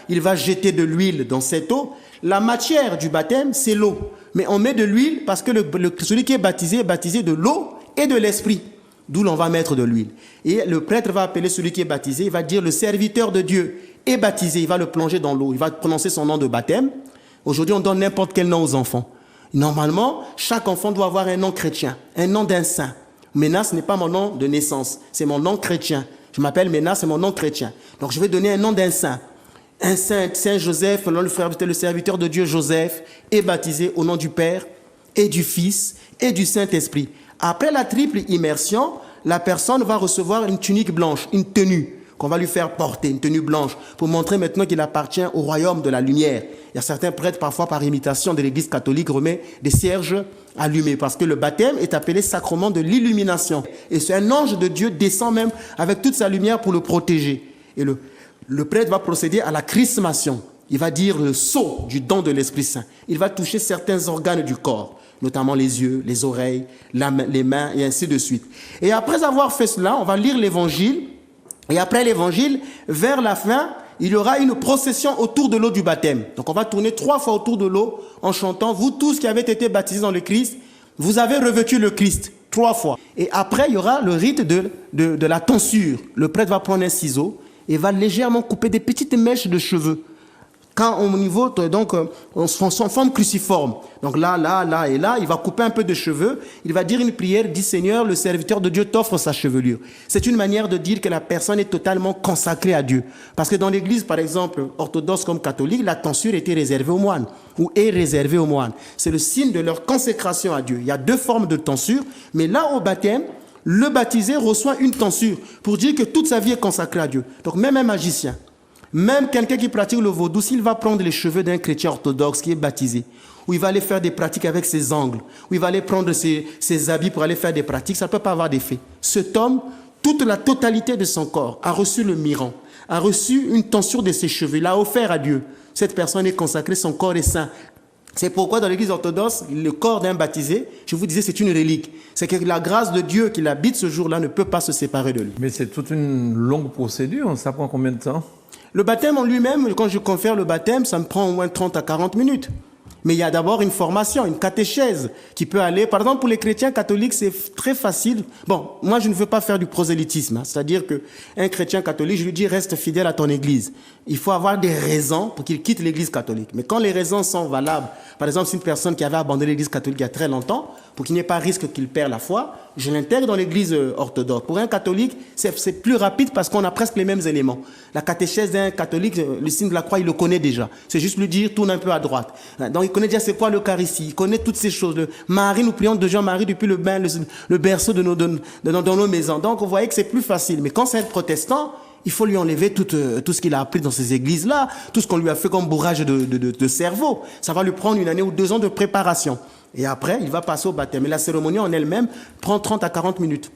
il va jeter de l'huile dans cette eau. La matière du baptême, c'est l'eau. Mais on met de l'huile parce que celui qui est baptisé de l'eau et de l'esprit. D'où l'on va mettre de l'huile. Et le prêtre va appeler celui qui est baptisé, il va dire le serviteur de Dieu est baptisé, il va le plonger dans l'eau, il va prononcer son nom de baptême. Aujourd'hui, on donne n'importe quel nom aux enfants. Normalement, chaque enfant doit avoir un nom chrétien, un nom d'un saint. Ménas, ce n'est pas mon nom de naissance, c'est mon nom chrétien. Je m'appelle Ménas, c'est mon nom chrétien. Donc je vais donner un nom d'un saint. Un saint, Saint Joseph, le serviteur de Dieu Joseph, est baptisé au nom du Père et du Fils et du Saint-Esprit. Après la triple immersion, la personne va recevoir une tunique blanche, une tenue qu'on va lui faire porter, une tenue blanche, pour montrer maintenant qu'il appartient au royaume de la lumière. Il y a certains prêtres, parfois par imitation de l'Église catholique, remet des cierges allumés, parce que le baptême est appelé sacrement de l'illumination. Et c'est un ange de Dieu descend même avec toute sa lumière pour le protéger. Et le prêtre va procéder à la chrismation. Il va dire le sceau du don de l'Esprit Saint. Il va toucher certains organes du corps, notamment les yeux, les oreilles, les mains, et ainsi de suite. Et après avoir fait cela, on va lire l'Évangile. Et après l'Évangile, vers la fin, il y aura une procession autour de l'eau du baptême. Donc on va tourner 3 fois autour de l'eau en chantant « Vous tous qui avez été baptisés dans le Christ, vous avez revêtu le Christ ». 3 fois. Et après, il y aura le rite de la tonsure. Le prêtre va prendre un ciseau et va légèrement couper des petites mèches de cheveux. Quand au niveau, donc, son forme cruciforme. Donc là, là et là, il va couper un peu de cheveux. Il va dire une prière, dit Seigneur, le serviteur de Dieu t'offre sa chevelure. C'est une manière de dire que la personne est totalement consacrée à Dieu. Parce que dans l'église, par exemple, orthodoxe comme catholique, la tonsure était réservée aux moines, ou est réservée aux moines. C'est le signe de leur consécration à Dieu. Il y a 2 formes de tonsure, mais là, au baptême, le baptisé reçoit une tonsure pour dire que toute sa vie est consacrée à Dieu. Donc même un magicien, même quelqu'un qui pratique le vaudou, s'il va prendre les cheveux d'un chrétien orthodoxe qui est baptisé, où il va aller faire des pratiques avec ses ongles, où il va aller prendre ses habits pour aller faire des pratiques, ça ne peut pas avoir d'effet. Cet homme, toute la totalité de son corps, a reçu le miron, a reçu une tonsure de ses cheveux, il l'a offert à Dieu. Cette personne est consacrée, son corps est saint. C'est pourquoi dans l'église orthodoxe, le corps d'un baptisé, je vous disais, c'est une relique. C'est que la grâce de Dieu qui l'habite ce jour-là ne peut pas se séparer de lui. Mais c'est toute une longue procédure, ça prend combien de temps? Le baptême en lui-même, quand je confère le baptême, ça me prend au moins 30 à 40 minutes. Mais il y a d'abord une formation, une catéchèse qui peut aller... Par exemple, pour les chrétiens catholiques, c'est très facile. Bon, moi, je ne veux pas faire du prosélytisme. C'est-à-dire qu'un chrétien catholique, je lui dis, reste fidèle à ton église. Il faut avoir des raisons pour qu'il quitte l'église catholique. Mais quand les raisons sont valables, par exemple, si une personne qui avait abandonné l'église catholique il y a très longtemps, pour qu'il n'y ait pas risque qu'il perde la foi, je l'intègre dans l'église orthodoxe. Pour un catholique, c'est plus rapide parce qu'on a presque les mêmes éléments. La catéchèse d'un catholique, le signe de la croix, il le connaît déjà. C'est juste lui dire, tourne un peu à droite. Donc, il connaît déjà c'est quoi l'Eucharistie, il connaît toutes ces choses. Marie, nous prions de Jean-Marie depuis le berceau de nos maisons. Donc, vous voyez que c'est plus facile. Mais quand c'est un protestant, il faut lui enlever tout ce qu'il a appris dans ces églises-là, tout ce qu'on lui a fait comme bourrage de cerveau. Ça va lui prendre 1 année ou 2 ans de préparation. Et après, il va passer au baptême. Et la cérémonie en elle-même prend 30 à 40 minutes.